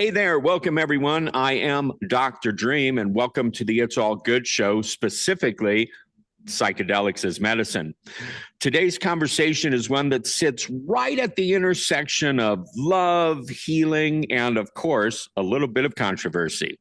Hey there. Welcome, everyone. I am Dr. Dream, and welcome to the It's All Good show, specifically Psychedelics as Medicine. Today's conversation is one that sits right at the intersection of love, healing, and, of course, a little bit of controversy.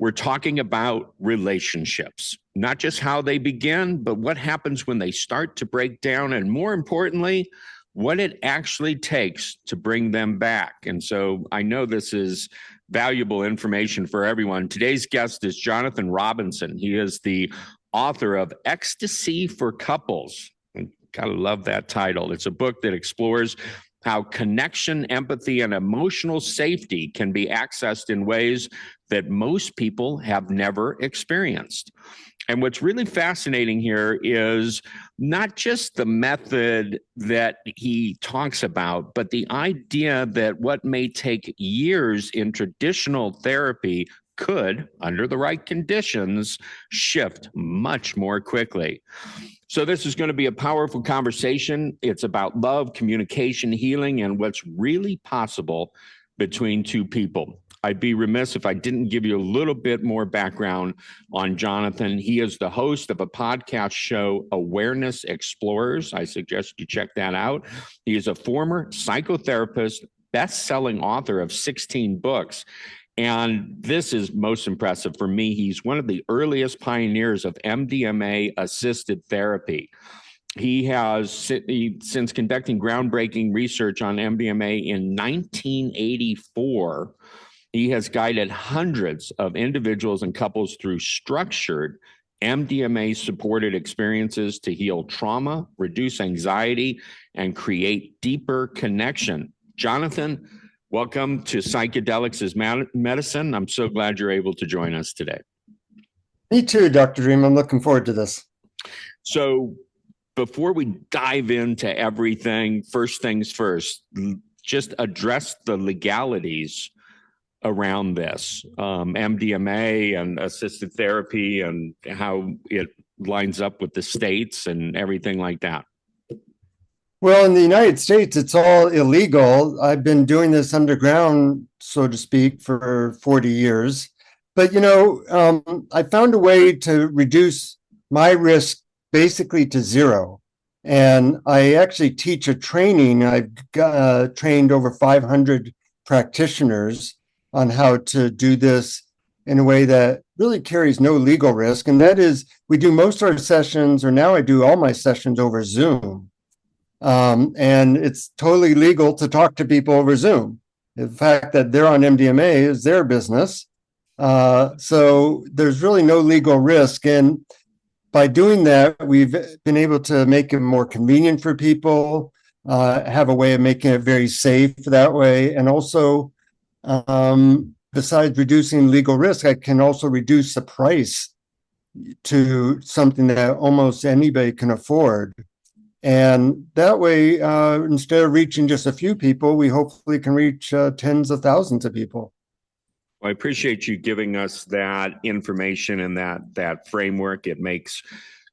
We're talking about relationships, not just how they begin, but what happens when they start to break down, and more importantly, what it actually takes to bring them back. And so I know this is valuable information for everyone. Today's guest is Jonathan Robinson. He is the author of Ecstasy for Couples. I gotta love that title. It's a book that explores how connection, empathy, and emotional safety can be accessed in ways that most people have never experienced. And what's really fascinating here is not just the method that he talks about, but the idea that what may take years in traditional therapy could, under the right conditions, shift much more quickly. So this is going to be a powerful conversation. It's about love, communication, healing, and what's really possible between two people. I'd be remiss if I didn't give you a little bit more background on Jonathan. He is the host of a podcast show, Awareness Explorers. I suggest you check that out. He is a former psychotherapist, best-selling author of 16 books. And this is most impressive for me. He's one of the earliest pioneers of MDMA-assisted therapy. He has, since conducting groundbreaking research on MDMA in 1984, he has guided hundreds of individuals and couples through structured MDMA-supported experiences to heal trauma, reduce anxiety, and create deeper connection. Jonathan, welcome to Psychedelics as Medicine. I'm so glad you're able to join us today. Me too, Dr. Dream. I'm looking forward to this. So before we dive into everything, first things first, just address the legalities around this, MDMA and assisted therapy and how it lines up with the states and everything like that. Well, in the United States, it's all illegal. I've been doing this underground, so to speak, for 40 years. But, I found a way to reduce my risk basically to zero. And I actually teach a training. I've trained over 500 practitioners on how to do this in a way that really carries no legal risk. And that is, we do most of our sessions, or now I do all my sessions over Zoom. And it's totally legal to talk to people over Zoom. The fact that they're on MDMA is their business. So there's really no legal risk. And by doing that, we've been able to make it more convenient for people, have a way of making it very safe that way. And also, besides reducing legal risk, I can also reduce the price to something that almost anybody can afford. And that way, instead of reaching just a few people, we hopefully can reach tens of thousands of people. Well, I appreciate you giving us that information and that framework. It makes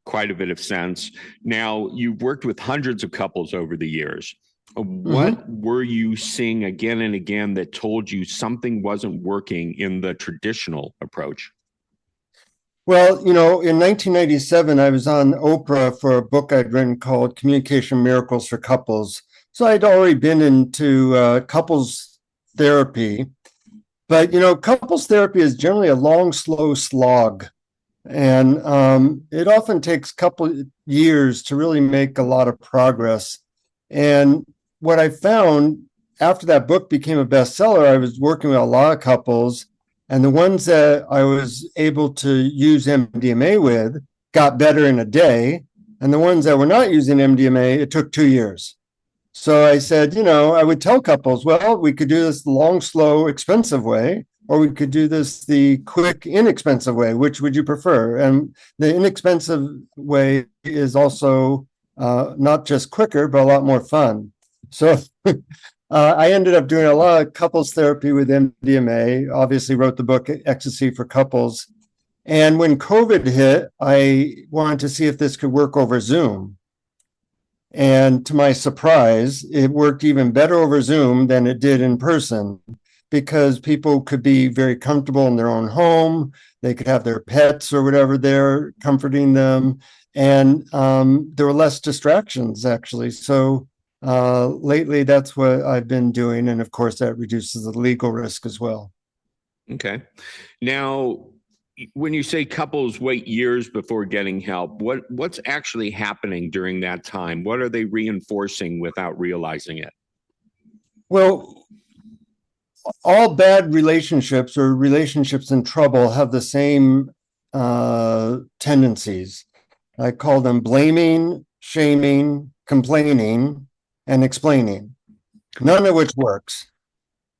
quite a bit of sense. Now, you've worked with hundreds of couples over the years. What were you seeing again and again that told you something wasn't working in the traditional approach? Well, in 1997, I was on Oprah for a book I'd written called Communication Miracles for Couples. So I'd already been into couples therapy. But, couples therapy is generally a long, slow slog. And it often takes a couple years to really make a lot of progress. And what I found after that book became a bestseller, I was working with a lot of couples, and the ones that I was able to use MDMA with got better in a day. And the ones that were not using MDMA, it took 2 years. So I said, I would tell couples, well, we could do this the long, slow, expensive way, or we could do this the quick, inexpensive way. Which would you prefer? And the inexpensive way is also not just quicker, but a lot more fun. So I ended up doing a lot of couples therapy with MDMA, obviously wrote the book Ecstasy for Couples. And when COVID hit, I wanted to see if this could work over Zoom. And to my surprise, it worked even better over Zoom than it did in person, because people could be very comfortable in their own home. They could have their pets or whatever there comforting them. And there were less distractions, actually. So lately, that's what I've been doing. And of course, that reduces the legal risk as well. Okay. Now, when you say couples wait years before getting help, what's actually happening during that time? What are they reinforcing without realizing it? Well, all bad relationships or relationships in trouble have the same tendencies. I call them blaming, shaming, complaining, and explaining, none of which works.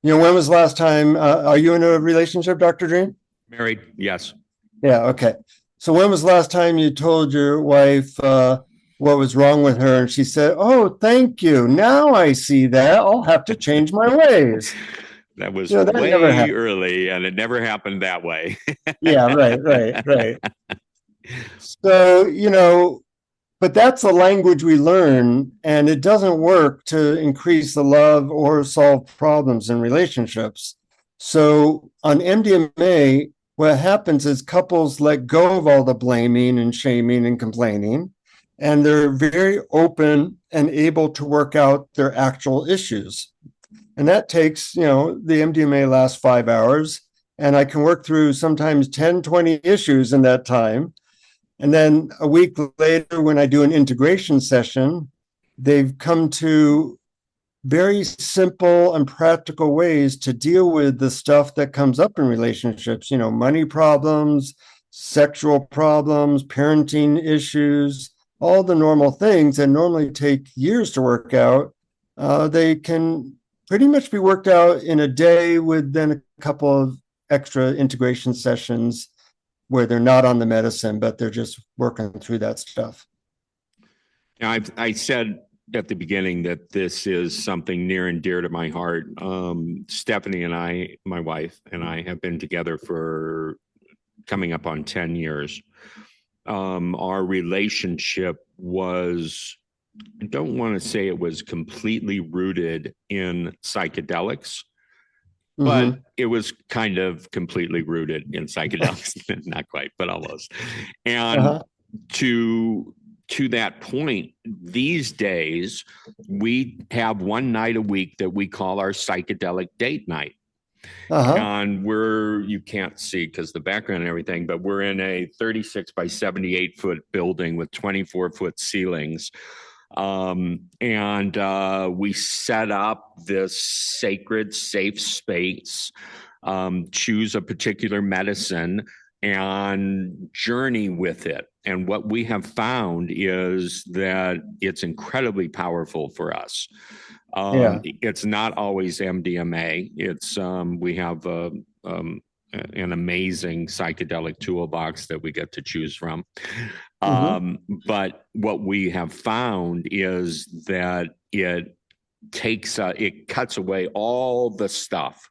When was the last time, are you in a relationship, Dr. Dream? Married, yes. Yeah, okay. So when was the last time you told your wife what was wrong with her and she said, "Oh, thank you. Now I see that. I'll have to change my ways." That was That never way happened. early, and it never happened that way. Yeah, right. So, but that's the language we learn, and it doesn't work to increase the love or solve problems in relationships. So on MDMA, what happens is couples let go of all the blaming and shaming and complaining, and they're very open and able to work out their actual issues. And that takes, the MDMA lasts 5 hours, and I can work through sometimes 10, 20 issues in that time. And then a week later, when I do an integration session, they've come to very simple and practical ways to deal with the stuff that comes up in relationships, money problems, sexual problems, parenting issues, all the normal things that normally take years to work out. They can pretty much be worked out in a day with then a couple of extra integration sessions where they're not on the medicine, but they're just working through that stuff. Now, I said at the beginning that this is something near and dear to my heart. Stephanie and I, my wife and I, have been together for coming up on 10 years. Our relationship was, I don't want to say it was completely rooted in psychedelics, but it was kind of completely rooted in psychedelics. Not quite, but almost. And to that point, these days, we have one night a week that we call our psychedelic date night. And you can't see because the background and everything, but we're in a 36 by 78 foot building with 24-foot ceilings. We set up this sacred, safe space, choose a particular medicine, and journey with it. And what we have found is that it's incredibly powerful for us. It's not always MDMA. It's we have an amazing psychedelic toolbox that we get to choose from. But what we have found is that it cuts away all the stuff,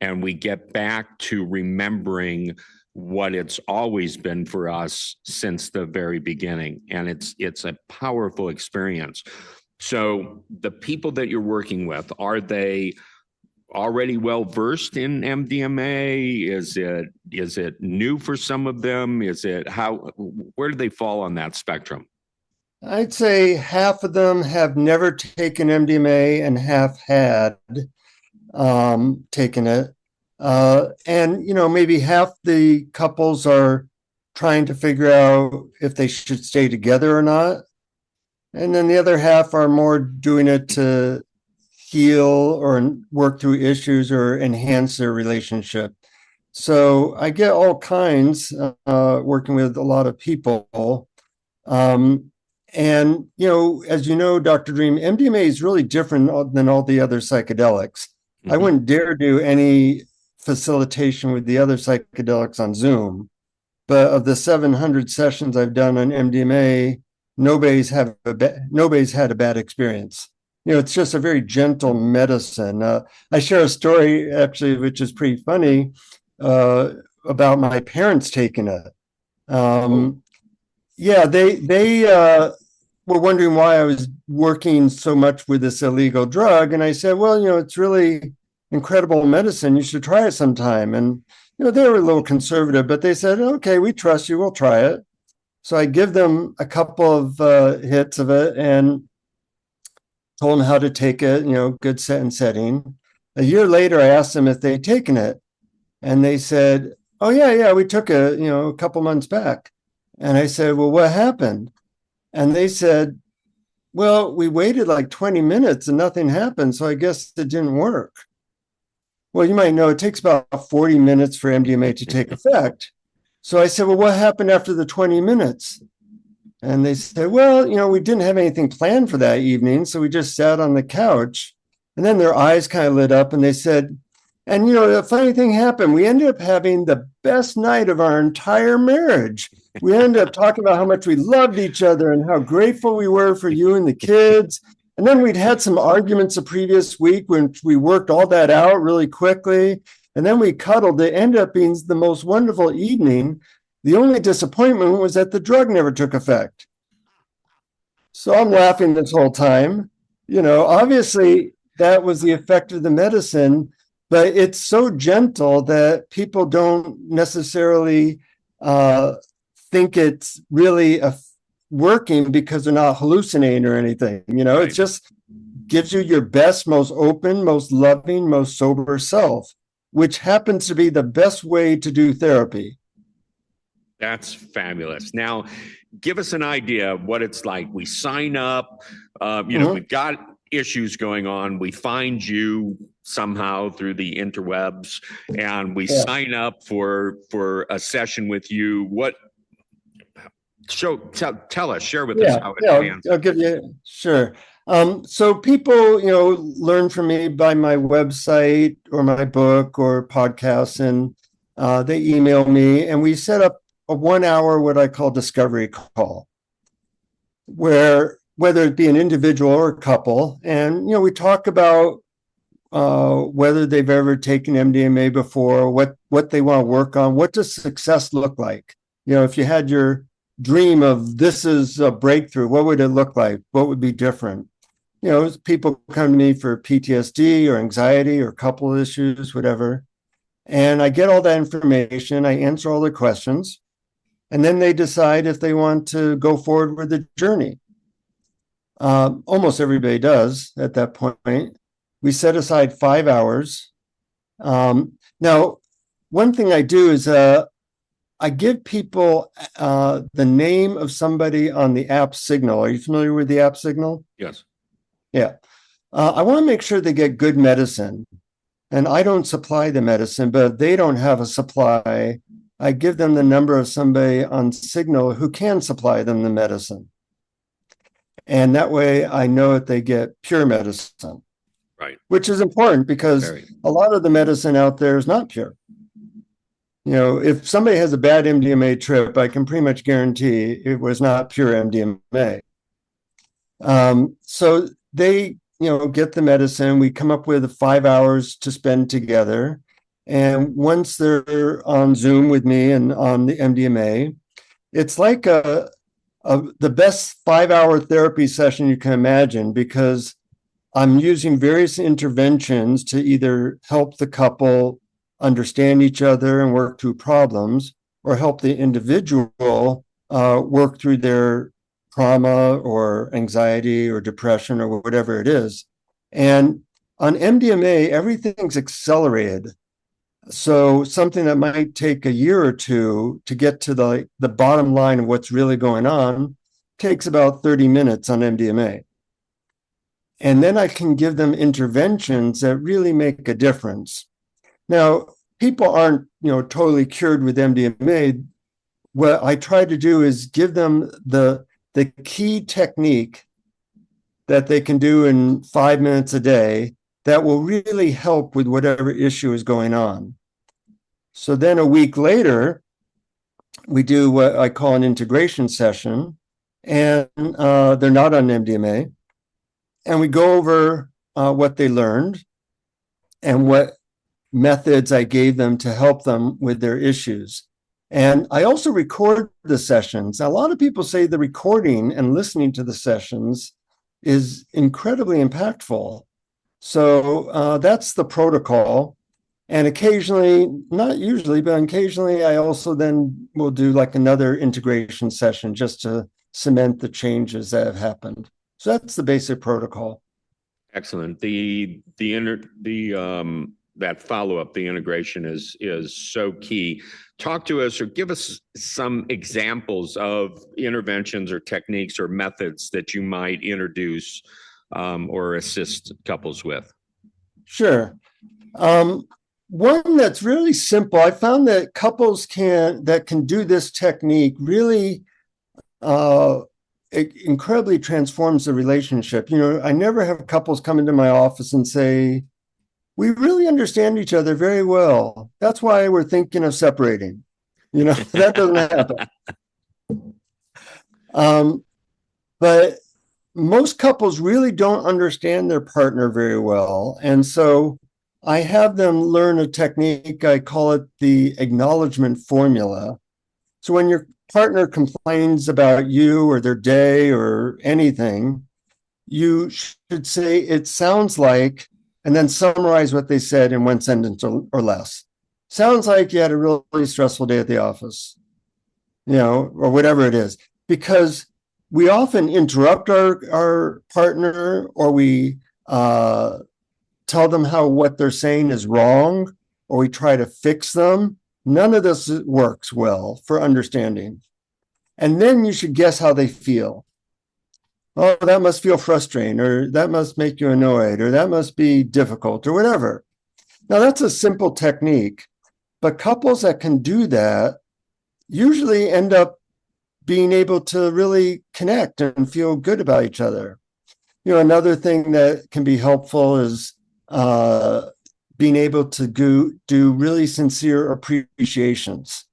and we get back to remembering what it's always been for us since the very beginning. And it's a powerful experience. So the people that you're working with, are they already well versed in MDMA? Is it new for some of them? Where do they fall on that spectrum? I'd say half of them have never taken MDMA and half had taken it. And maybe half the couples are trying to figure out if they should stay together or not. And then the other half are more doing it to heal or work through issues or enhance their relationship. So I get all kinds working with a lot of people. And, as you know, Dr. Dream, MDMA is really different than all the other psychedelics. I wouldn't dare do any facilitation with the other psychedelics on Zoom. But of the 700 sessions I've done on MDMA, nobody's had a bad experience. It's just a very gentle medicine. I share a story, actually, which is pretty funny, about my parents taking it. They were wondering why I was working so much with this illegal drug. And I said, well, it's really incredible medicine. You should try it sometime. And, they were a little conservative, but they said, okay, we trust you. We'll try it. So I give them a couple of hits of it and told them how to take it, good set and setting. A year later, I asked them if they'd taken it. And they said, oh, yeah, we took it, a couple months back. And I said, well, what happened? And they said, well, we waited like 20 minutes and nothing happened. So I guess it didn't work. Well, you might know it takes about 40 minutes for MDMA to take effect. So I said, well, what happened after the 20 minutes? And they said, well, we didn't have anything planned for that evening. So we just sat on the couch. And then their eyes kind of lit up and they said, and, a funny thing happened. We ended up having the best night of our entire marriage. We ended up talking about how much we loved each other and how grateful we were for you and the kids. And then we'd had some arguments the previous week when we worked all that out really quickly. And then we cuddled. It ended up being the most wonderful evening. The only disappointment was that the drug never took effect. So I'm laughing this whole time. Obviously that was the effect of the medicine, but it's so gentle that people don't necessarily think it's really working because they're not hallucinating or anything. Right. It just gives you your best, most open, most loving, most sober self, which happens to be the best way to do therapy. That's fabulous. Now, give us an idea of what it's like. We sign up, we've got issues going on. We find you somehow through the interwebs and we sign up for a session with you. Tell us, share with us how it advances. I'll give you, sure. So people, learn from me by my website or my book or podcasts, and they email me and we set up a 1 hour, what I call discovery call, where whether it be an individual or a couple, and, we talk about whether they've ever taken MDMA before, what they want to work on, what does success look like? If you had your dream of this is a breakthrough, what would it look like? What would be different? People come to me for PTSD or anxiety or couple issues, whatever. And I get all that information. I answer all the questions. And then they decide if they want to go forward with the journey. Almost everybody does at that point. We set aside 5 hours. Now, one thing I do is I give people the name of somebody on the app Signal. Are you familiar with the app Signal? Yes. Yeah. I want to make sure they get good medicine. And I don't supply the medicine, but if they don't have a supply, I give them the number of somebody on Signal who can supply them the medicine. And that way I know that they get pure medicine. Right. Which is important because a lot of the medicine out there is not pure. If somebody has a bad MDMA trip, I can pretty much guarantee it was not pure MDMA. So they, get the medicine. We come up with 5 hours to spend together. And once they're on Zoom with me and on the MDMA, it's like the best 5 hour therapy session you can imagine, because I'm using various interventions to either help the couple understand each other and work through problems, or help the individual work through their trauma or anxiety or depression or whatever it is. And on MDMA, everything's accelerated. So something that might take a year or two to get to the bottom line of what's really going on takes about 30 minutes on MDMA. And then I can give them interventions that really make a difference. Now, people aren't, totally cured with MDMA. What I try to do is give them the key technique that they can do in 5 minutes a day that will really help with whatever issue is going on. So then a week later, we do what I call an integration session, and they're not on MDMA. And we go over what they learned and what methods I gave them to help them with their issues. And I also record the sessions. A lot of people say the recording and listening to the sessions is incredibly impactful. So that's the protocol. And occasionally, not usually, but occasionally, I also then will do like another integration session just to cement the changes that have happened. So that's the basic protocol. Excellent. That follow-up, the integration is so key. Talk to us or give us some examples of interventions or techniques or methods that you might introduce or assist couples with. Sure. One that's really simple. I found that couples that can do this technique really it incredibly transforms the relationship. I never have couples come into my office and say, we really understand each other very well. That's why we're thinking of separating. That doesn't happen. But most couples really don't understand their partner very well. And so I have them learn a technique. I call it the acknowledgement formula. So when your partner complains about you or their day or anything, you should say, it sounds like, and then summarize what they said in one sentence or less. Sounds like you had a really stressful day at the office, or whatever it is, because we often interrupt our partner, or we tell them what they're saying is wrong, or we try to fix them. None of this works well for understanding. And then you should guess how they feel. Oh, that must feel frustrating, or that must make you annoyed, or that must be difficult, or whatever. Now, that's a simple technique, but couples that can do that usually end up being able to really connect and feel good about each other. Another thing that can be helpful is being able to do really sincere appreciations.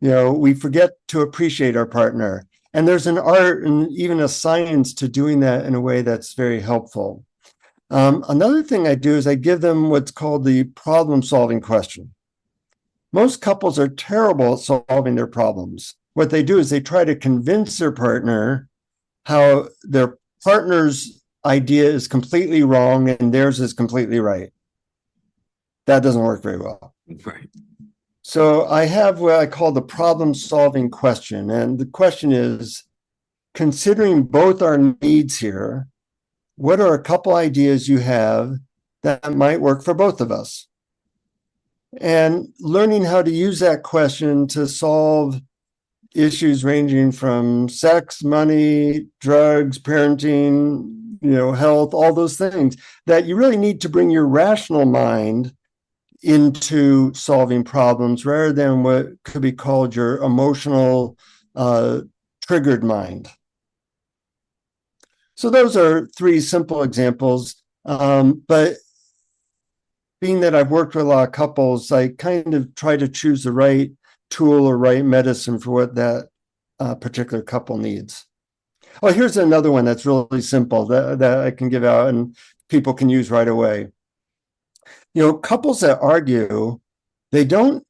We forget to appreciate our partner. And there's an art and even a science to doing that in a way that's very helpful. Another thing I do is I give them what's called the problem-solving question. Most couples are terrible at solving their problems. What they do is they try to convince their partner how their partner's idea is completely wrong and theirs is completely right. That doesn't work very well. Right. So I have what I call the problem-solving question. And the question is, considering both our needs here, what are a couple ideas you have that might work for both of us? And learning how to use that question to solve issues ranging from sex, money, drugs, parenting, health, all those things that you really need to bring your rational mind into solving problems rather than what could be called your emotional triggered mind. So those are three simple examples. But being that I've worked with a lot of couples, I kind of try to choose the right tool or right medicine for what that particular couple needs. Oh, here's another one that's really simple that I can give out and people can use right away. Couples that argue, you don't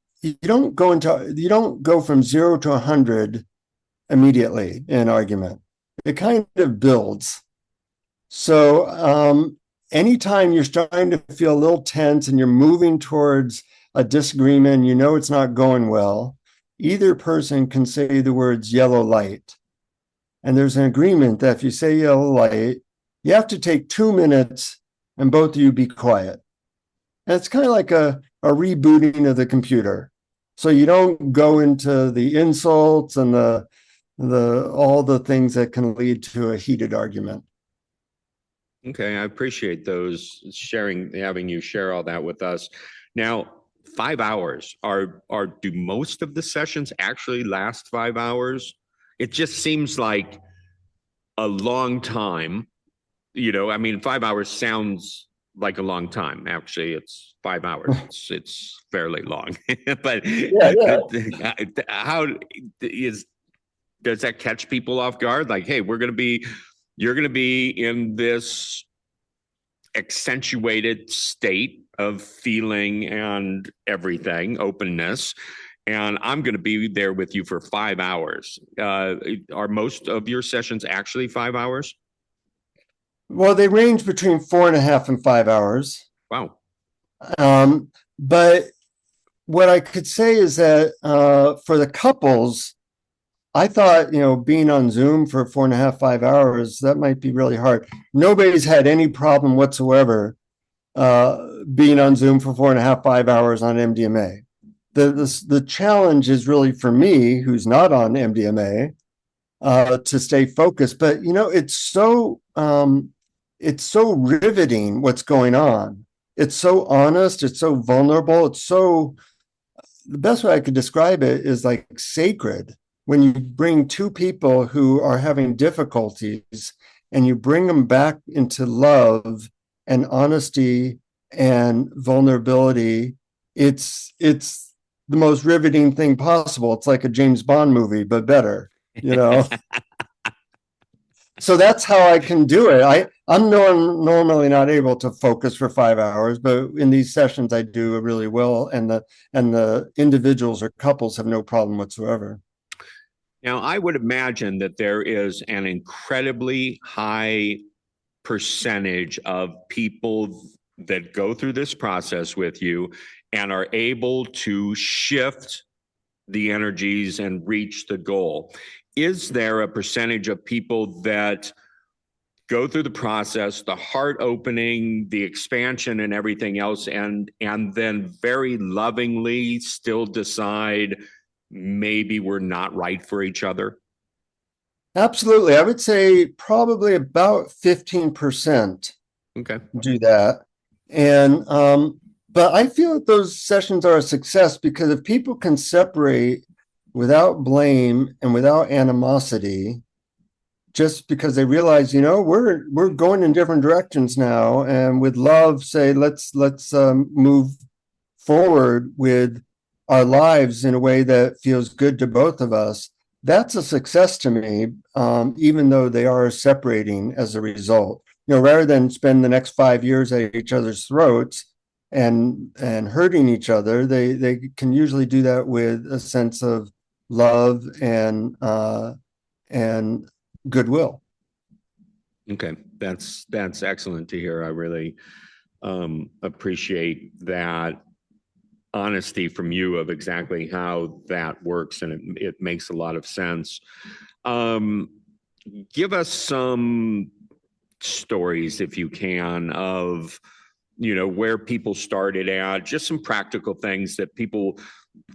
go from 0 to 100 immediately in an argument. It kind of builds. So anytime you're starting to feel a little tense and you're moving towards a disagreement, it's not going well, either person can say the words yellow light. And there's an agreement that if you say yellow light, you have to take 2 minutes and both of you be quiet. And it's kind of like a rebooting of the computer. So you don't go into the insults and the all the things that can lead to a heated argument. Okay, I appreciate those having you share all that with us. Now, 5 hours do most of the sessions actually last 5 hours? It just seems like a long time. 5 hours sounds like a long time. Actually, it's 5 hours. It's fairly long. But does that catch people off guard? Like, hey, you're going to be in this accentuated state of feeling and everything, openness, and I'm going to be there with you for 5 hours. Are most of your sessions actually 5 hours? Well, they range between 4.5 and 5 hours. Wow. But what I could say is that for the couples, I thought, being on Zoom for 4.5, 5 hours, that might be really hard. Nobody's had any problem whatsoever being on Zoom for 4.5, 5 hours on MDMA. The challenge is really for me, who's not on MDMA, to stay focused. But it's so riveting what's going on. It's so honest. It's so vulnerable. The best way I could describe it is like sacred. When you bring two people who are having difficulties and you bring them back into love and honesty and vulnerability, it's the most riveting thing possible. It's like a James Bond movie, but better, you know. So that's how I can do it. I'm normally not able to focus for 5 hours, but in these sessions I do really well, and the individuals or couples have no problem whatsoever. Now, I would imagine that there is an incredibly high percentage of people that go through this process with you and are able to shift the energies and reach the goal. Is there a percentage of people that go through the process, the heart opening, the expansion and everything else, and then very lovingly still decide maybe we're not right for each other? Absolutely. I would say probably about 15% Okay. do that. And but I feel that those sessions are a success because if people can separate without blame and without animosity, just because they realize, we're going in different directions now, and with love, say let's move forward with our lives in a way that feels good to both of us. That's a success to me, even though they are separating as a result. Rather than spend the next 5 years at each other's throats and hurting each other, they can usually do that with a sense of love and goodwill. Okay, that's excellent to hear. I really appreciate that honesty from you of exactly how that works, and it makes a lot of sense. Give us some stories, if you can, of where people started at, just some practical things that people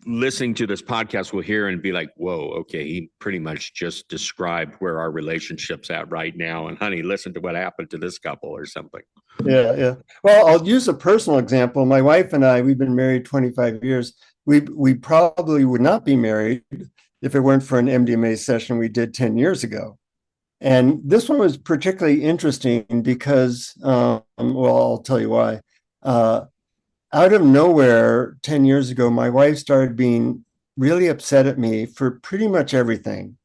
listening to this podcast will hear and be like, whoa, okay, he pretty much just described where our relationship's at right now, and honey, listen to what happened to this couple or something. Yeah. Well, I'll use a personal example. My wife and I, we've been married 25 years. We probably would not be married if it weren't for an MDMA session we did 10 years ago. And this one was particularly interesting because, well, I'll tell you why. Out of nowhere, 10 years ago, my wife started being really upset at me for pretty much everything,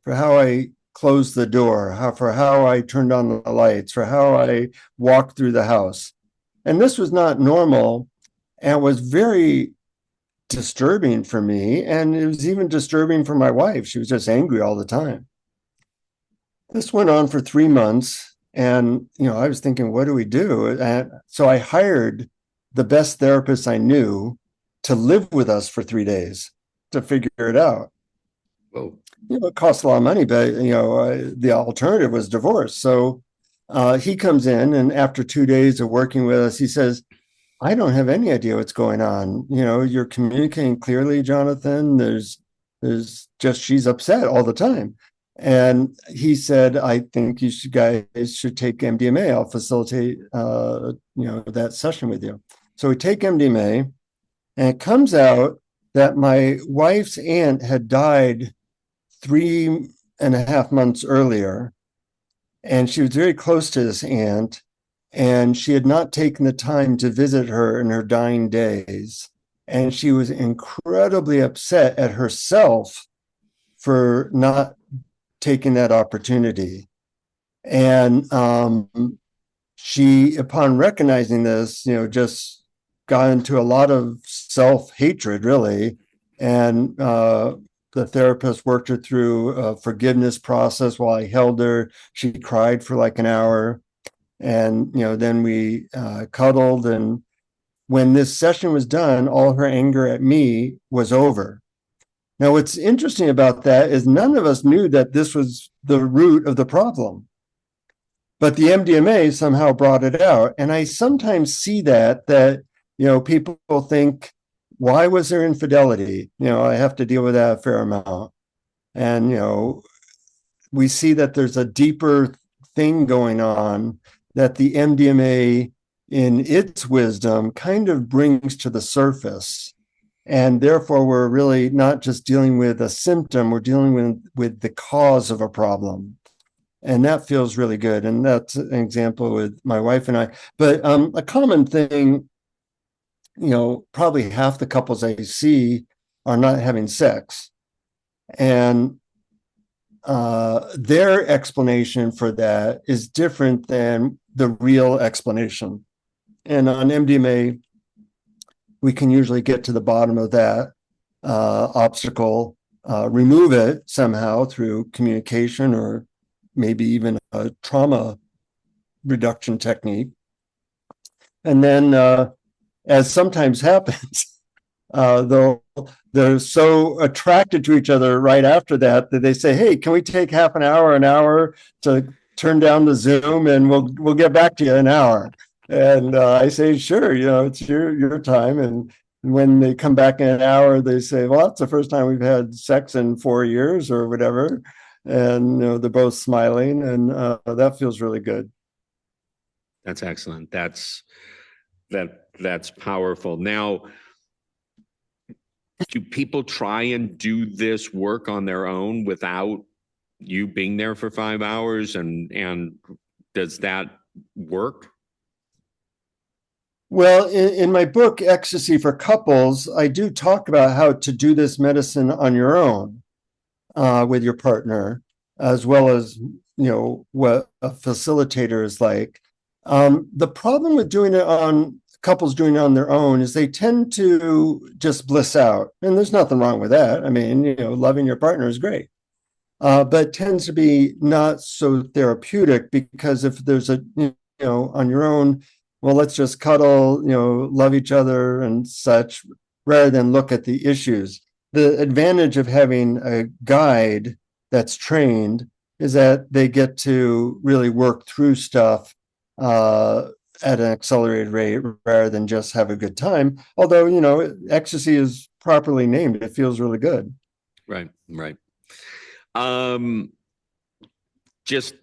for how I closed the door, for how I turned on the lights, for how I walked through the house. And this was not normal and was very disturbing for me. And it was even disturbing for my wife. She was just angry all the time. This went on for 3 months. And, I was thinking, what do we do? And so I hired the best therapist I knew to live with us for 3 days to figure it out. Whoa. It costs a lot of money, but the alternative was divorce. So he comes in, and after 2 days of working with us, he says, I don't have any idea what's going on. You're communicating clearly, Jonathan. There's just, she's upset all the time. And he said, I think you guys should take MDMA. I'll facilitate that session with you. So we take MDMA, and it comes out that my wife's aunt had died 3.5 months earlier, and she was very close to this aunt, and she had not taken the time to visit her in her dying days, and she was incredibly upset at herself for not taking that opportunity. And she, upon recognizing this, just got into a lot of self-hatred, really, and the therapist worked her through a forgiveness process while I held her. She cried for like an hour. And, then we cuddled. And when this session was done, all her anger at me was over. Now, what's interesting about that is none of us knew that this was the root of the problem. But the MDMA somehow brought it out. And I sometimes see that, people think, why was there infidelity? I have to deal with that a fair amount. And, we see that there's a deeper thing going on that the MDMA, in its wisdom, kind of brings to the surface. And therefore, we're really not just dealing with a symptom, we're dealing with the cause of a problem. And that feels really good. And that's an example with my wife and I. But a common thing, probably half the couples I see are not having sex. And their explanation for that is different than the real explanation. And on MDMA, we can usually get to the bottom of that obstacle, remove it somehow through communication or maybe even a trauma reduction technique. And then, as sometimes happens, though, they're so attracted to each other right after that they say, "Hey, can we take half an hour to turn down the Zoom, and we'll get back to you in an hour?" And I say, "Sure, it's your time." And when they come back in an hour, they say, "Well, that's the first time we've had sex in 4 years or whatever." And they're both smiling, and that feels really good. That's excellent. That's powerful. Now, do people try and do this work on their own without you being there for 5 hours? And does that work? Well, in my book, Ecstasy for Couples, I do talk about how to do this medicine on your own with your partner, as well as, what a facilitator is like. The problem with doing it on couples doing it on their own is they tend to just bliss out. And there's nothing wrong with that. I mean, loving your partner is great. But tends to be not so therapeutic, because if there's on your own, well, let's just cuddle, love each other and such, rather than look at the issues. The advantage of having a guide that's trained is that they get to really work through stuff at an accelerated rate rather than just have a good time. Although, ecstasy is properly named, it feels really good. Right. Just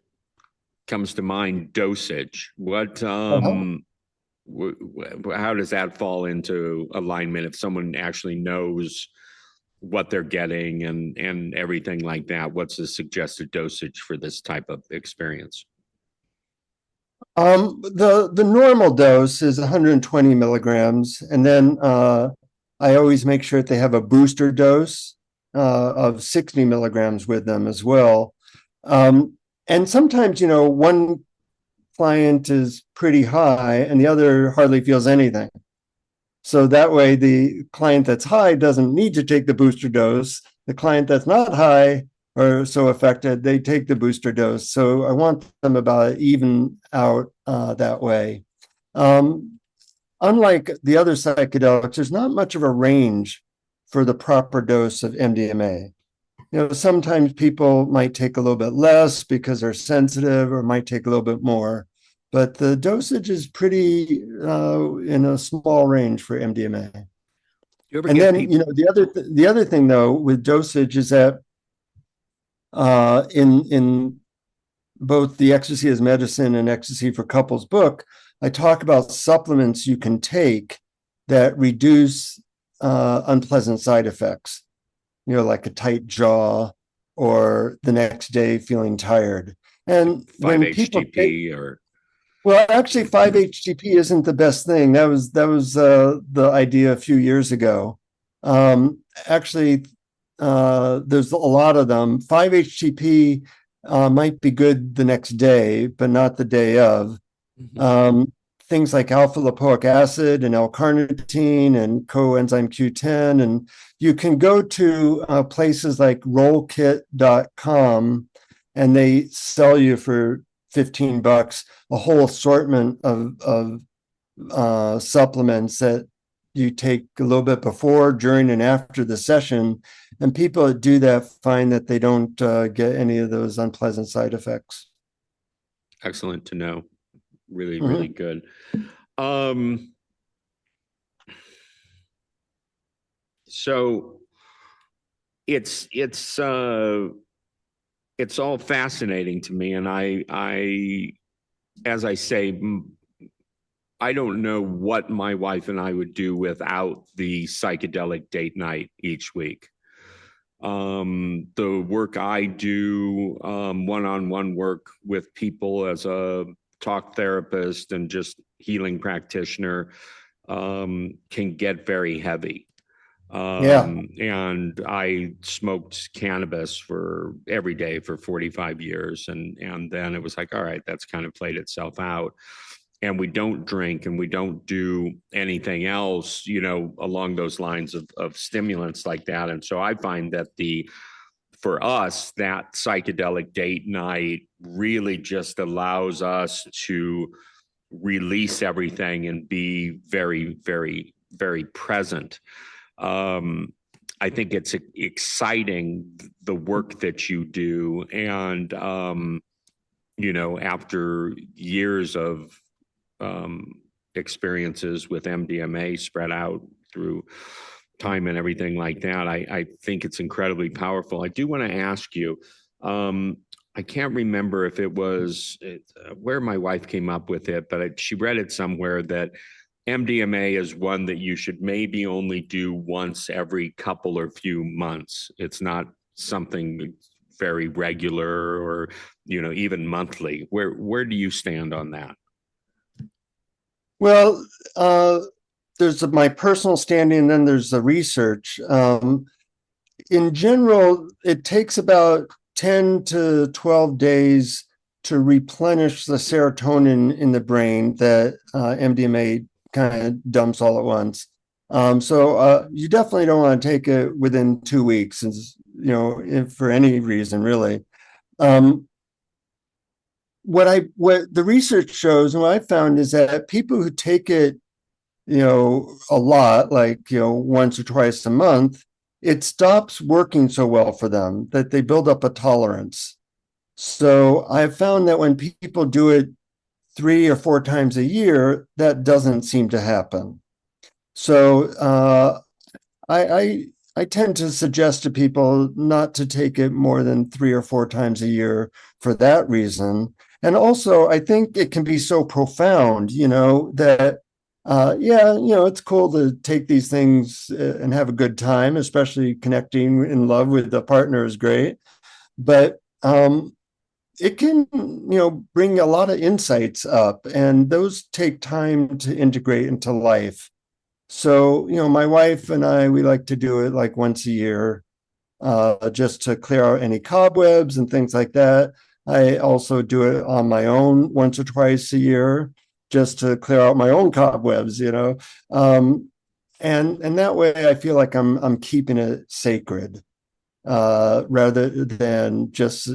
comes to mind dosage. What how does that fall into alignment if someone actually knows what they're getting and everything like that? What's the suggested dosage for this type of experience? The normal dose is 120 milligrams, and then I always make sure that they have a booster dose of 60 milligrams with them as well. And sometimes, one client is pretty high and the other hardly feels anything. So that way, the client that's high doesn't need to take the booster dose. The client that's not high or so affected, they take the booster dose. So I want them about even out that way. Unlike the other psychedelics, there's not much of a range for the proper dose of MDMA. Sometimes people might take a little bit less because they're sensitive, or might take a little bit more. But the dosage is pretty in a small range for MDMA. And then, the other thing though with dosage is that in both the Ecstasy as Medicine and Ecstasy for Couples book, I talk about supplements you can take that reduce unpleasant side effects, like a tight jaw or the next day feeling tired. And 5-HTP or... Well, actually, 5-HTP isn't the best thing. That was the idea a few years ago. Actually, there's a lot of them. 5-HTP might be good the next day, but not the day of. Mm-hmm. Things like alpha lipoic acid and L-carnitine and coenzyme Q10. And you can go to places like rollkit.com, and they sell you for $15, a whole assortment of supplements that you take a little bit before, during, and after the session. And people that do that find that they don't get any of those unpleasant side effects. Excellent to know. Really, Mhm. really good. So it's all fascinating to me, and I as I say, I don't know what my wife and I would do without the psychedelic date night each week. The work I do, one-on-one work with people as a talk therapist and just healing practitioner, can get very heavy. Yeah. And I smoked cannabis for every day for 45 years. And then it was like, all right, that's kind of played itself out. And we don't drink and we don't do anything else, along those lines of stimulants like that. And so I find that for us, that psychedelic date night really just allows us to release everything and be very, very, very present. I think it's exciting, the work that you do. And, after years of experiences with MDMA spread out through time and everything like that, I think it's incredibly powerful. I do want to ask you, I can't remember if it was where my wife came up with it, but she read it somewhere that MDMA is one that you should maybe only do once every couple or few months. It's not something very regular or, even monthly. Where do you stand on that? Well, there's my personal standing, and then there's the research. In general, it takes about 10 to 12 days to replenish the serotonin in the brain that MDMA kind of dumps all at once. So you definitely don't want to take it within 2 weeks, if for any reason, really. Um, what the research shows and what I found is that people who take it, a lot, like, once or twice a month, it stops working so well for them that they build up a tolerance. So I've found that when people do it 3 or 4 times a year, that doesn't seem to happen. So I tend to suggest to people not to take it more than 3 or 4 times a year for that reason. And also, I think it can be so profound, that yeah, it's cool to take these things and have a good time, especially connecting in love with the partner is great. But it can, bring a lot of insights up, and those take time to integrate into life. So, my wife and I, we like to do it like once a year, just to clear out any cobwebs and things like that. I also do it on my own once or twice a year, just to clear out my own cobwebs, and that way I feel like I'm keeping it sacred, rather than just,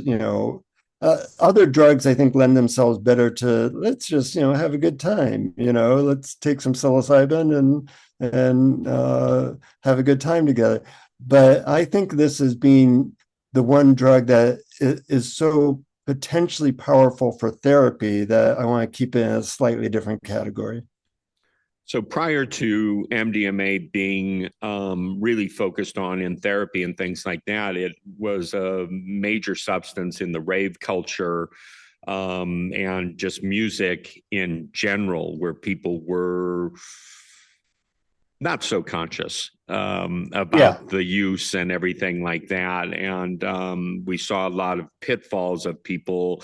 other drugs I think lend themselves better to, let's just, have a good time, let's take some psilocybin and have a good time together. But I think this as being the one drug that is so potentially powerful for therapy that I want to keep it in a slightly different category. So prior to MDMA being really focused on in therapy and things like that, it was a major substance in the rave culture, and just music in general, where people were not so conscious Yeah. about the use and everything like that. And we saw a lot of pitfalls of people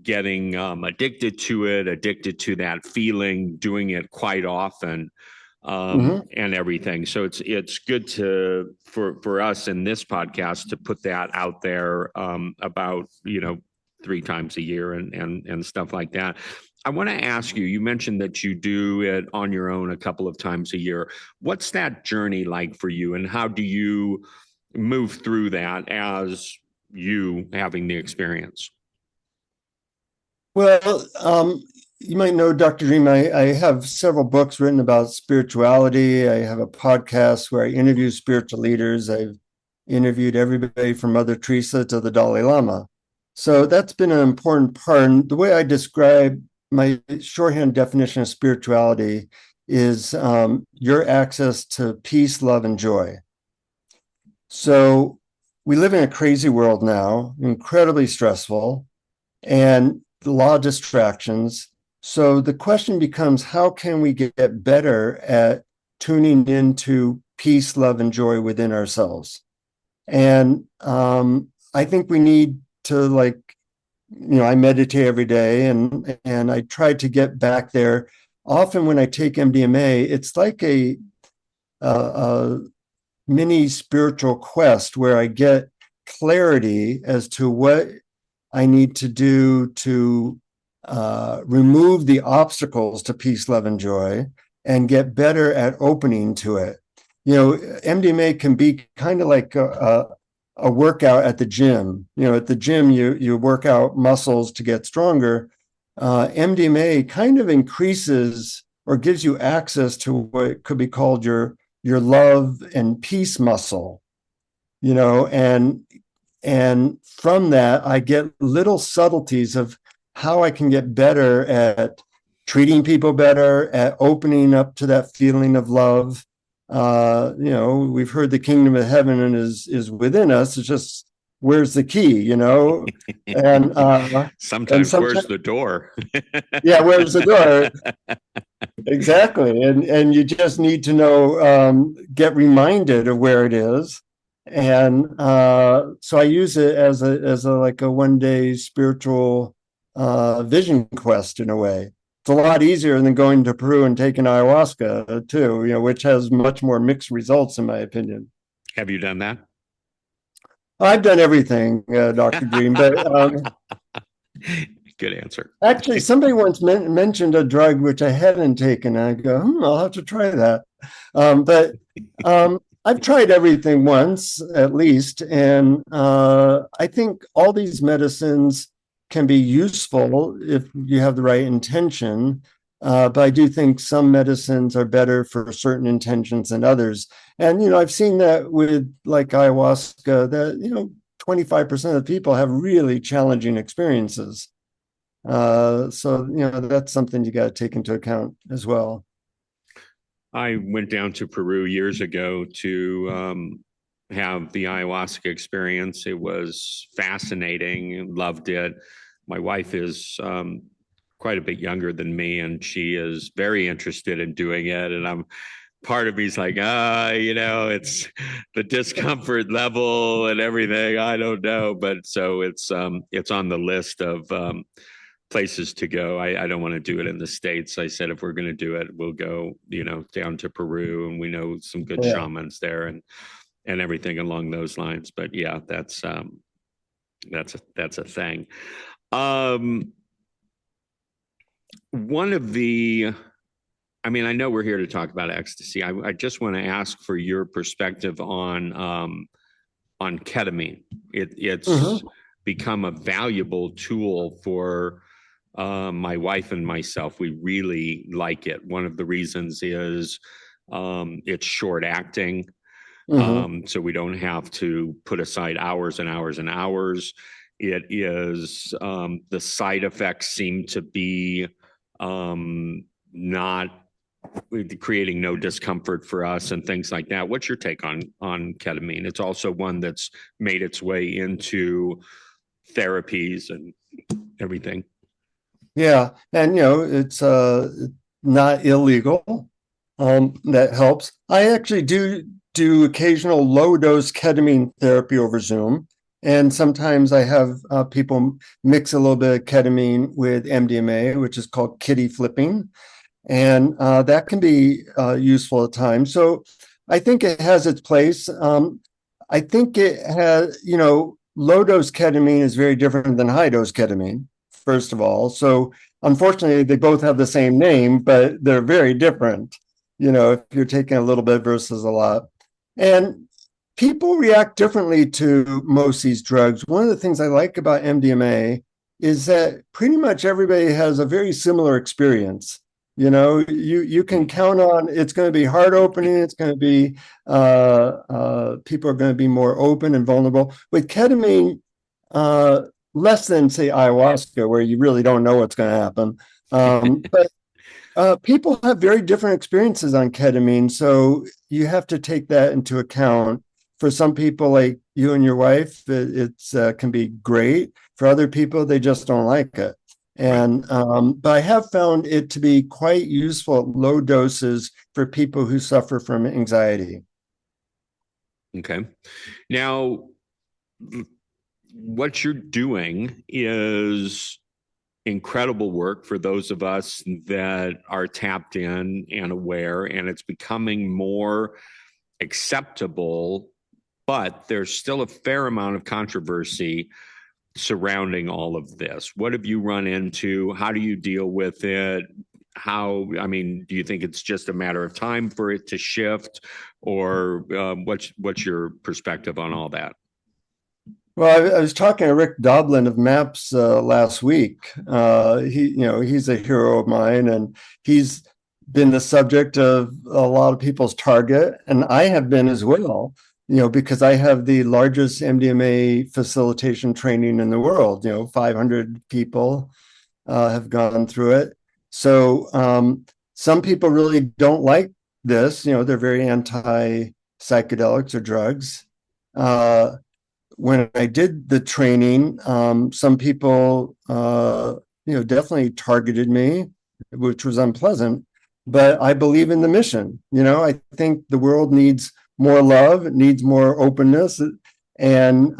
getting addicted to it, addicted to that feeling, doing it quite often, Mm-hmm. and everything. So it's good for us in this podcast to put that out there, about 3 times a year and stuff like that. I want to ask you, you mentioned that you do it on your own a couple of times a year. What's that journey like for you, and how do you move through that as you having the experience? Well, you might know Dr. Dream. I have several books written about spirituality. I have a podcast where I interview spiritual leaders. I've interviewed everybody from Mother Teresa to the Dalai Lama. So that's been an important part. And the way I describe my shorthand definition of spirituality is your access to peace, love, and joy. So we live in a crazy world now, incredibly stressful, and a lot of distractions. So the question becomes, how can we get better at tuning into peace, love, and joy within ourselves? And I think we need to, I meditate every day, and I try to get back there. Often when I take MDMA, it's like a mini spiritual quest where I get clarity as to what I need to do to remove the obstacles to peace, love, and joy, and get better at opening to it. MDMA can be kind of like a workout at the gym. At the gym, you work out muscles to get stronger. MDMA kind of increases or gives you access to what could be called your love and peace muscle. And from that, I get little subtleties of how I can get better at treating people better, at opening up to that feeling of love. We've heard the kingdom of heaven and is within us. It's just, where's the key? And sometimes where's the door? Yeah, where's the door? Exactly. And you just need to know, get reminded of where it is. And so I use it as a like a one day spiritual vision quest in a way. It's a lot easier than going to Peru and taking ayahuasca too, which has much more mixed results in my opinion. Have you done that? I've done everything, Dr. Dream, but good answer. Actually, somebody once mentioned a drug which I hadn't taken. I go, I'll have to try that. But I've tried everything once at least, and I think all these medicines can be useful if you have the right intention. But I do think some medicines are better for certain intentions than others. And I've seen that with like ayahuasca, that 25% of people have really challenging experiences. So that's something you got to take into account as well. I went down to Peru years ago to have the ayahuasca experience. It was fascinating, loved it. My wife is quite a bit younger than me, and she is very interested in doing it. And I'm part of me's like, it's the discomfort level and everything. I don't know, but so it's on the list of places to go. I don't want to do it in the States. I said, if we're going to do it, we'll go, down to Peru, and we know some good shamans there and everything along those lines. But yeah, that's a thing. One of the, I know we're here to talk about ecstasy. I just want to ask for your perspective on ketamine. It's become a valuable tool for my wife and myself. We really like it. One of the reasons is it's short acting. So we don't have to put aside hours and hours and hours. It is the side effects seem to be not creating no discomfort for us and things like that. What's your take on ketamine? It's also one that's made its way into therapies and everything. Yeah, and it's not illegal. That helps. I actually do occasional low dose ketamine therapy over Zoom, and sometimes I have people mix a little bit of ketamine with MDMA, which is called kitty flipping, and that can be useful at times. So I think it has its place. I think it has, low dose ketamine is very different than high dose ketamine, first of all. So unfortunately, they both have the same name, but they're very different, if you're taking a little bit versus a lot. And people react differently to most of these drugs. One of the things I like about MDMA is that pretty much everybody has a very similar experience. You can count on it's going to be heart opening. It's going to be people are going to be more open and vulnerable. With ketamine, less than say ayahuasca, where you really don't know what's going to happen. But people have very different experiences on ketamine, so you have to take that into account. For some people, like you and your wife, it's can be great. For other people, they just don't like it. And but I have found it to be quite useful at low doses for people who suffer from anxiety. Okay. Now, what you're doing is incredible work for those of us that are tapped in and aware, and it's becoming more acceptable, but there's still a fair amount of controversy surrounding all of this. What have you run into? How do you deal with it? I mean, do you think it's just a matter of time for it to shift, or what's your perspective on all that? Well, I was talking to Rick Doblin of MAPS last week. He's a hero of mine, and he's been the subject of a lot of people's target, and I have been as well. Because I have the largest MDMA facilitation training in the world. 500 people have gone through it. So some people really don't like this. They're very anti psychedelics or drugs. When I did the training, some people, definitely targeted me, which was unpleasant. But I believe in the mission. I think the world needs more love, it needs more openness, and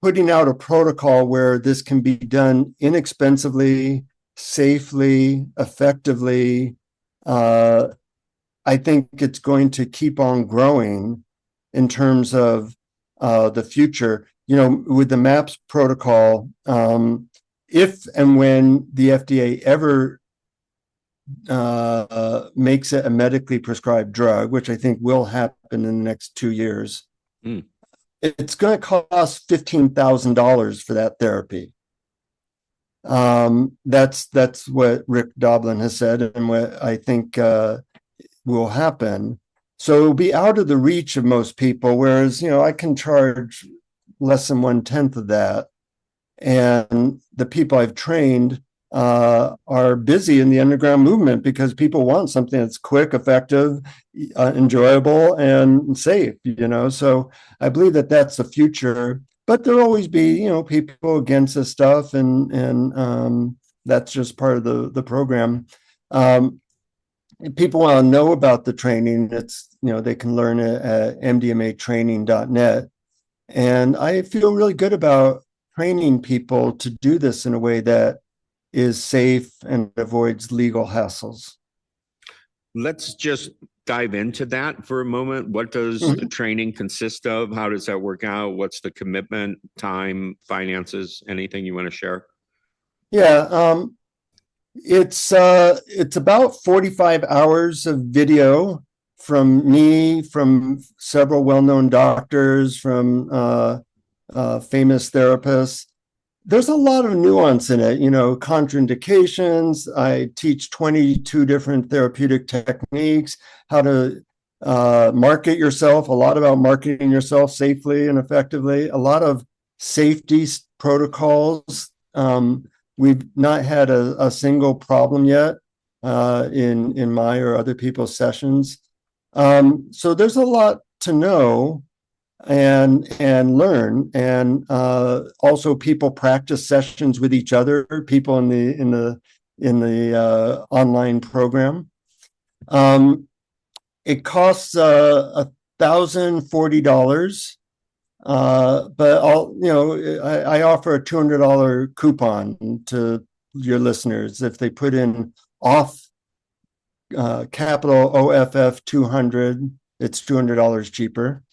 putting out a protocol where this can be done inexpensively, safely, effectively. I think it's going to keep on growing in terms of the future. With the MAPS protocol, if and when the FDA ever makes it a medically prescribed drug, which I think will happen in the next 2 years, it's going to cost $15,000 for that therapy. That's what Rick Doblin has said, and what I think will happen. So it'll be out of the reach of most people, whereas I can charge less than 1/10 of that, and the people I've trained are busy in the underground movement because people want something that's quick, effective, enjoyable, and safe. So I believe that that's the future. But there'll always be people against this stuff, and that's just part of the program. People want to know about the training. It's they can learn it at mdmatraining.net, and I feel really good about training people to do this in a way that is safe and avoids legal hassles. Let's just dive into that for a moment. What does the training consist of? How does that work out? What's the commitment, time, finances, anything you want to share? Yeah, it's about 45 hours of video from me, from several well-known doctors, from famous therapists. There's a lot of nuance in it, contraindications. I teach 22 different therapeutic techniques, how to market yourself, a lot about marketing yourself safely and effectively, a lot of safety protocols. We've not had a single problem yet in my or other people's sessions. So there's a lot to know and learn, and also people practice sessions with each other, people in the online program. It costs $1,040, but I offer a $200 coupon to your listeners if they put in off capital OFF 200. It's $200 cheaper.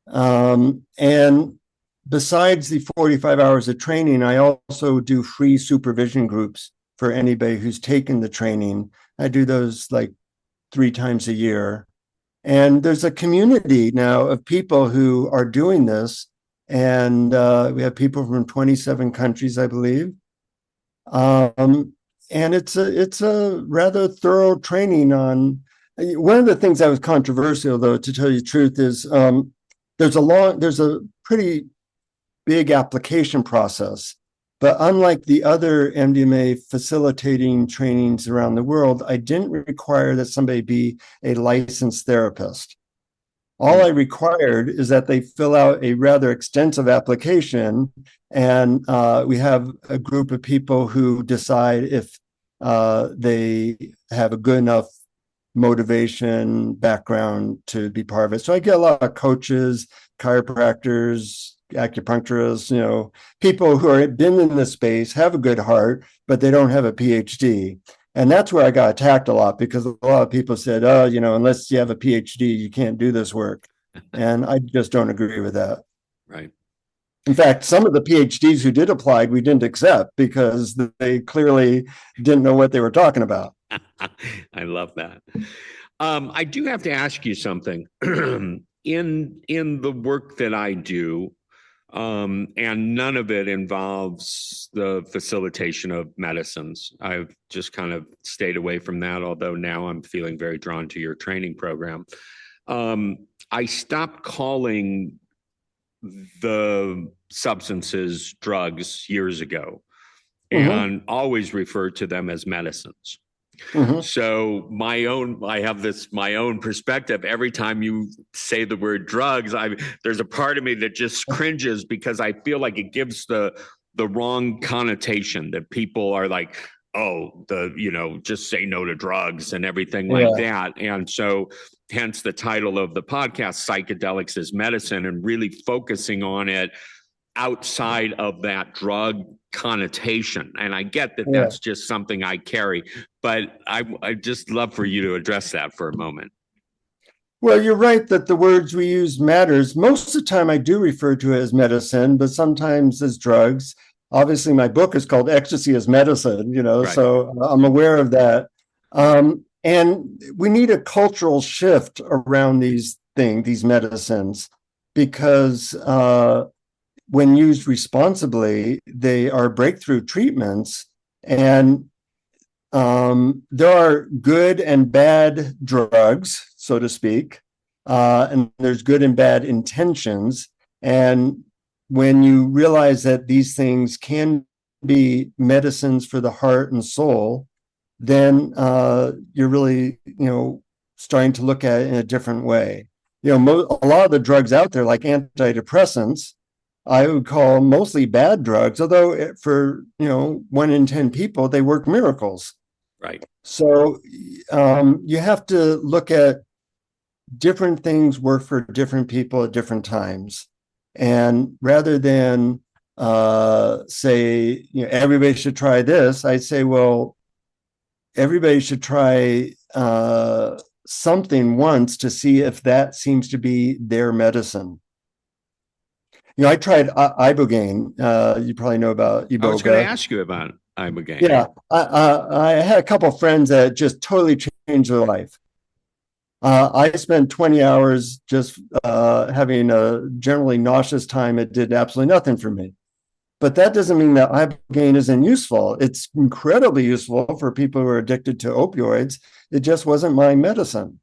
And besides the 45 hours of training, I also do free supervision groups for anybody who's taken the training. I do those like 3 times a year. And there's a community now of people who are doing this and we have people from 27 countries, I believe. And it's a rather thorough training on. One of the things that was controversial, though, to tell you the truth, is there's a pretty big application process. But unlike the other MDMA facilitating trainings around the world, I didn't require that somebody be a licensed therapist. All I required is that they fill out a rather extensive application, and we have a group of people who decide if they have a good enough motivation background to be part of it. So I get a lot of coaches, chiropractors, acupuncturists, people who have been in the space, have a good heart, but they don't have a PhD. And that's where I got attacked a lot, because a lot of people said, oh, unless you have a PhD, you can't do this work. And I just don't agree with that. Right. In fact, some of the PhDs who did apply, we didn't accept because they clearly didn't know what they were talking about. I love that. I do have to ask you something. In the work that I do, and none of it involves the facilitation of medicines. I've just kind of stayed away from that, although now I'm feeling very drawn to your training program. I stopped calling the substances drugs years ago, and always referred to them as medicines. So I have my own perspective. Every time you say the word drugs, there's a part of me that just cringes, because I feel like it gives the wrong connotation, that people are like, oh, just say no to drugs and everything like that. And so hence the title of the podcast, Psychedelics as Medicine, and really focusing on it outside of that drug connotation. And I get that that's just something I carry, but I just love for you to address that for a moment. Well, you're right that the words we use matters. Most of the time I do refer to it as medicine, but sometimes as drugs. Obviously, my book is called Ecstasy as Medicine, right. So I'm aware of that. And we need a cultural shift around these medicines, because when used responsibly, they are breakthrough treatments. And there are good and bad drugs, so to speak, and there's good and bad intentions. And when you realize that these things can be medicines for the heart and soul, then you're really, starting to look at it in a different way. A lot of the drugs out there, like antidepressants, I would call mostly bad drugs, although for 1 in 10 people, they work miracles. Right. So you have to look at different things work for different people at different times. And rather than say, everybody should try this, I say, well, everybody should try something once to see if that seems to be their medicine. I tried Ibogaine. You probably know about Iboga. I was going to ask you about Ibogaine. Yeah, I had a couple of friends that just totally changed their life. I spent 20 hours just having a generally nauseous time. It did absolutely nothing for me. But that doesn't mean that Ibogaine isn't useful. It's incredibly useful for people who are addicted to opioids. It just wasn't my medicine.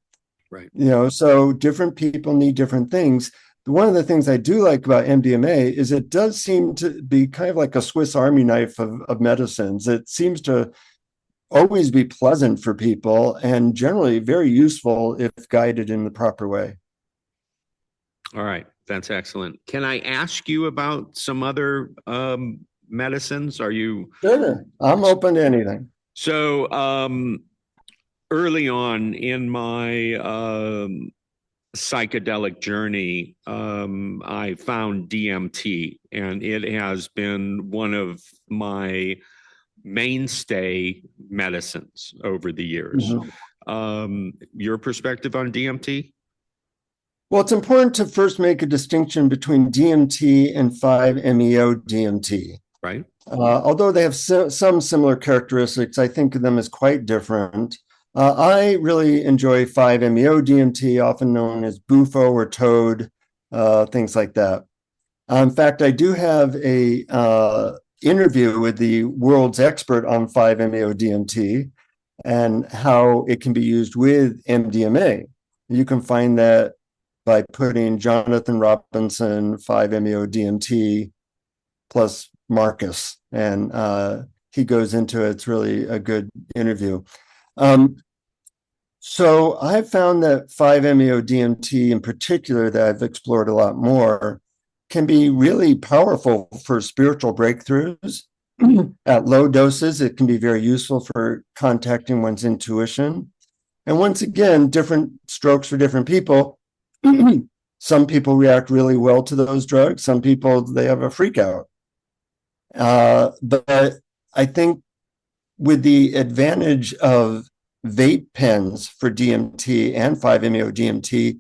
Right. So different people need different things. One of the things I do like about MDMA is it does seem to be kind of like a Swiss Army knife of medicines. It seems to always be pleasant for people and generally very useful if guided in the proper way. All right. That's excellent. Can I ask you about some other medicines? Are you? Sure. I'm open to anything. So early on in my psychedelic journey, I found DMT, and it has been one of my mainstay medicines over the years. Your perspective on DMT? Well, it's important to first make a distinction between DMT and 5-MeO-DMT. Right. Although they have some similar characteristics, I think of them as quite different. I really enjoy 5-MeO-DMT, often known as Bufo or Toad, things like that. In fact, I do have a interview with the world's expert on 5-MeO-DMT and how it can be used with MDMA. You can find that by putting Jonathan Robinson 5-MeO-DMT plus Marcus, and he goes into it. It's really a good interview. So I found that 5-MeO-DMT in particular, that I've explored a lot more, can be really powerful for spiritual breakthroughs. At low doses, it can be very useful for contacting one's intuition. And once again, different strokes for different people. Some people react really well to those drugs. Some people, they have a freak out. But I think with the advantage of vape pens for DMT and 5-MeO-DMT,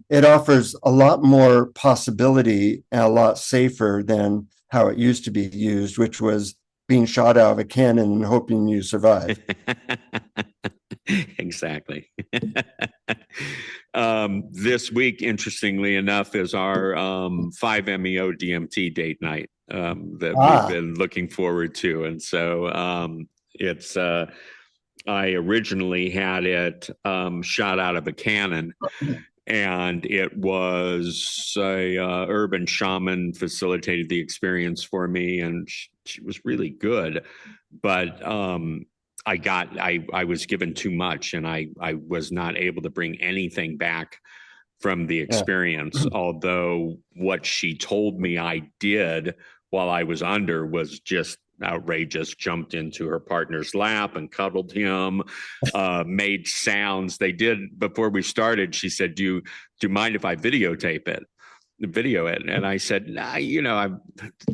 it offers a lot more possibility and a lot safer than how it used to be used, which was being shot out of a cannon and hoping you survive. Exactly. This week, interestingly enough, is our 5-MeO-DMT date night that we've been looking forward to. And so it's I originally had it shot out of a cannon, and it was a urban shaman facilitated the experience for me, and she was really good, but I was given too much, and I was not able to bring anything back from the experience. Although what she told me I did while I was under was just outrageous. Jumped into her partner's lap and cuddled him, made sounds. They did, before we started, she said, do you mind if I video it? And I said, nah, I've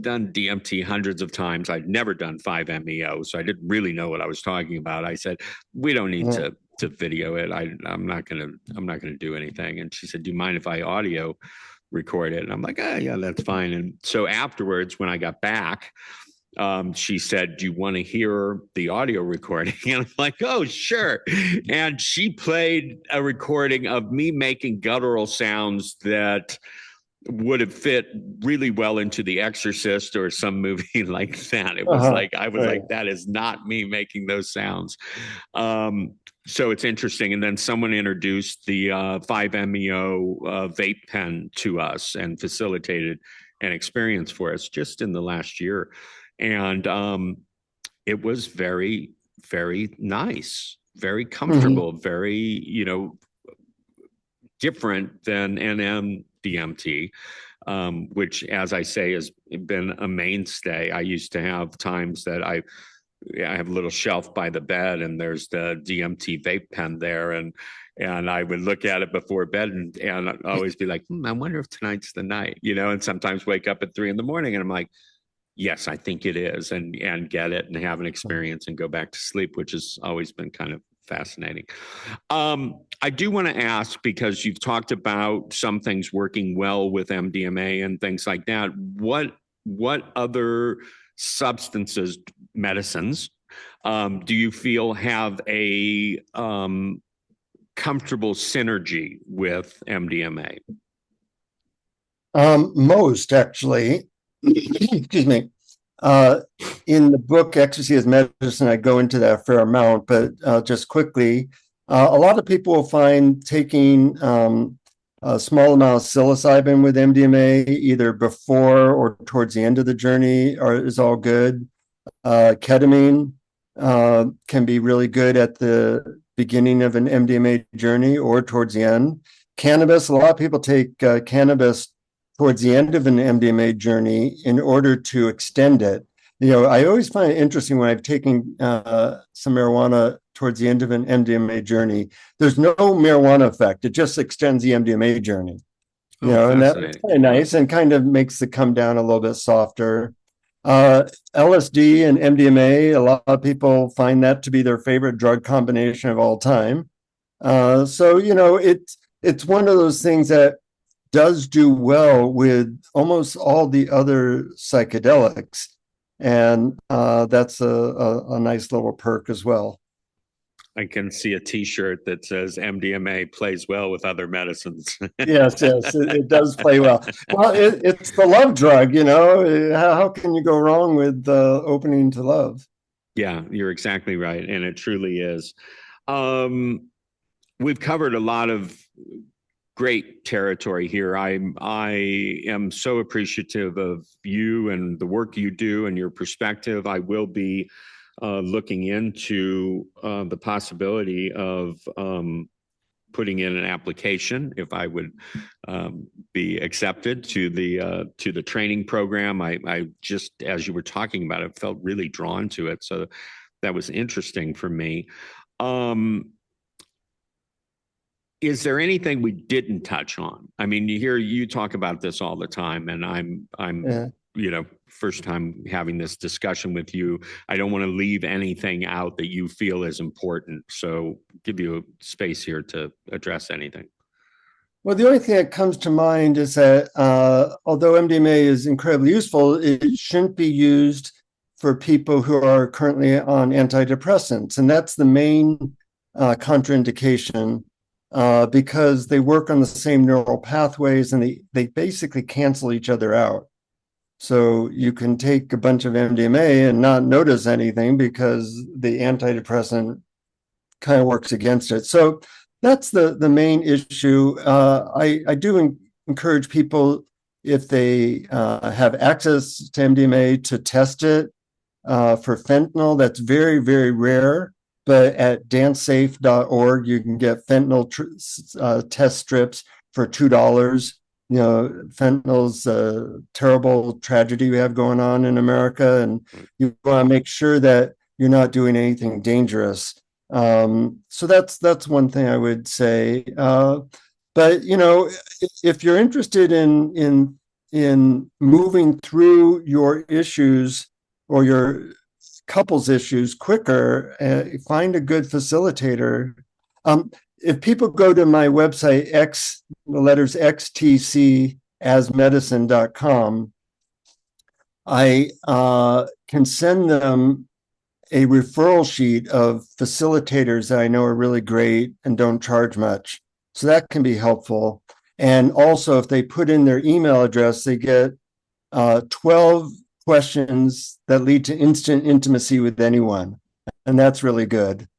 done DMT hundreds of times. I've never done 5-MeO, so I didn't really know what I was talking about. I said, we don't need to video it. I'm not gonna do anything. And she said, do you mind if I audio record it? And I'm like, yeah, that's fine. And so afterwards, when I got back, she said, do you want to hear the audio recording? And I'm like, oh, sure. And she played a recording of me making guttural sounds that would have fit really well into The Exorcist or some movie like that. It was like, I was like, that is not me making those sounds. So it's interesting. And then someone introduced the 5-MeO vape pen to us and facilitated an experience for us just in the last year. And it was very, very nice, very comfortable, very, different than NMDMT, which, as I say, has been a mainstay. I used to have times that I have a little shelf by the bed, and there's the DMT vape pen there, and I would look at it before bed and I'd always be like, I wonder if tonight's the night, and sometimes wake up at 3 a.m. and I'm like, yes, I think it is, and get it and have an experience and go back to sleep, which has always been kind of fascinating. I do want to ask, because you've talked about some things working well with MDMA and things like that. What other substances, medicines, do you feel have a comfortable synergy with MDMA? Most, actually. Excuse me. In the book Ecstasy as Medicine, I go into that a fair amount, but just quickly, a lot of people will find taking a small amount of psilocybin with MDMA either before or towards the end of the journey is all good. Ketamine can be really good at the beginning of an MDMA journey or towards the end. Cannabis, a lot of people take cannabis towards the end of an MDMA journey in order to extend it. I always find it interesting when I've taken some marijuana towards the end of an MDMA journey. There's no marijuana effect. It just extends the MDMA journey. And that's kind of nice and kind of makes the come down a little bit softer. LSD and MDMA, a lot of people find that to be their favorite drug combination of all time. So it's one of those things that does do well with almost all the other psychedelics. And that's a nice little perk as well. I can see a T-shirt that says MDMA plays well with other medicines. Yes, it does play well. Well, it's the love drug, you know. How can you go wrong with opening to love? Yeah, you're exactly right, and it truly is. Um, we've covered a lot of great territory here. I am so appreciative of you and the work you do and your perspective. I will be looking into the possibility of putting in an application if I would be accepted to the training program. I just, as you were talking about it, felt really drawn to it. So that was interesting for me. Is there anything we didn't touch on? I mean, you talk about this all the time, and I'm first time having this discussion with you. I don't want to leave anything out that you feel is important. So give you a space here to address anything. Well, the only thing that comes to mind is that although MDMA is incredibly useful, it shouldn't be used for people who are currently on antidepressants. And that's the main contraindication because they work on the same neural pathways and they basically cancel each other out. So you can take a bunch of MDMA and not notice anything because the antidepressant kind of works against it. So that's the main issue. I do encourage people, if they have access to MDMA, to test it for fentanyl. That's very, very rare. But at dancesafe.org, you can get fentanyl test strips for $2. You know, fentanyl's a terrible tragedy we have going on in America, and you want to make sure that you're not doing anything dangerous. So that's one thing I would say. But you know, if you're interested in moving through your issues or your couples issues quicker, find a good facilitator. If people go to my website, the letters xtcasmedicine.com, I can send them a referral sheet of facilitators that I know are really great and don't charge much. So that can be helpful. And also, if they put in their email address, they get 12 questions that lead to instant intimacy with anyone. And that's really good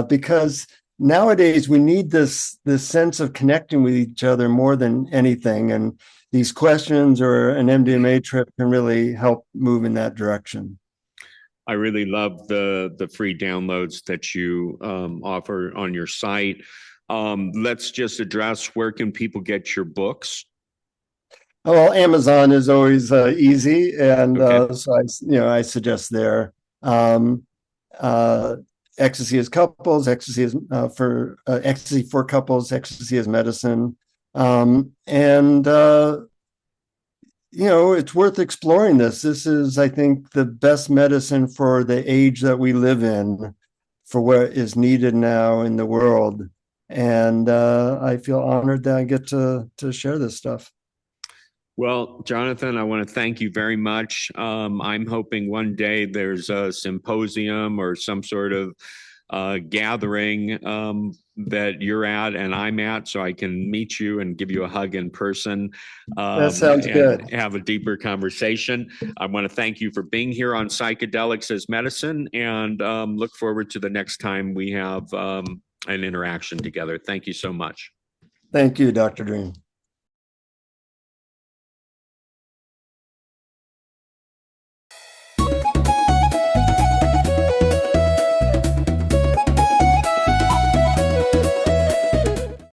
because nowadays we need this sense of connecting with each other more than anything. And these questions or an MDMA trip can really help move in that direction. I really love the free downloads that you offer on your site. Let's just address, where can people get your books? Well, Amazon is always easy, and Okay. so I suggest there. Ecstasy is couples, ecstasy is for ecstasy for couples, ecstasy is medicine, and you know, it's worth exploring this. This is, I think, the best medicine for the age that we live in, for what is needed now in the world. And I feel honored that I get to share this stuff. Well, Jonathan, I want to thank you very much. I'm hoping one day there's a symposium or some sort of gathering that you're at and I'm at, so I can meet you and give you a hug in person That sounds good. and have a deeper conversation. I want to thank you for being here on Psychedelics as Medicine, and look forward to the next time we have an interaction together. Thank you so much. Thank you, Dr. Dream.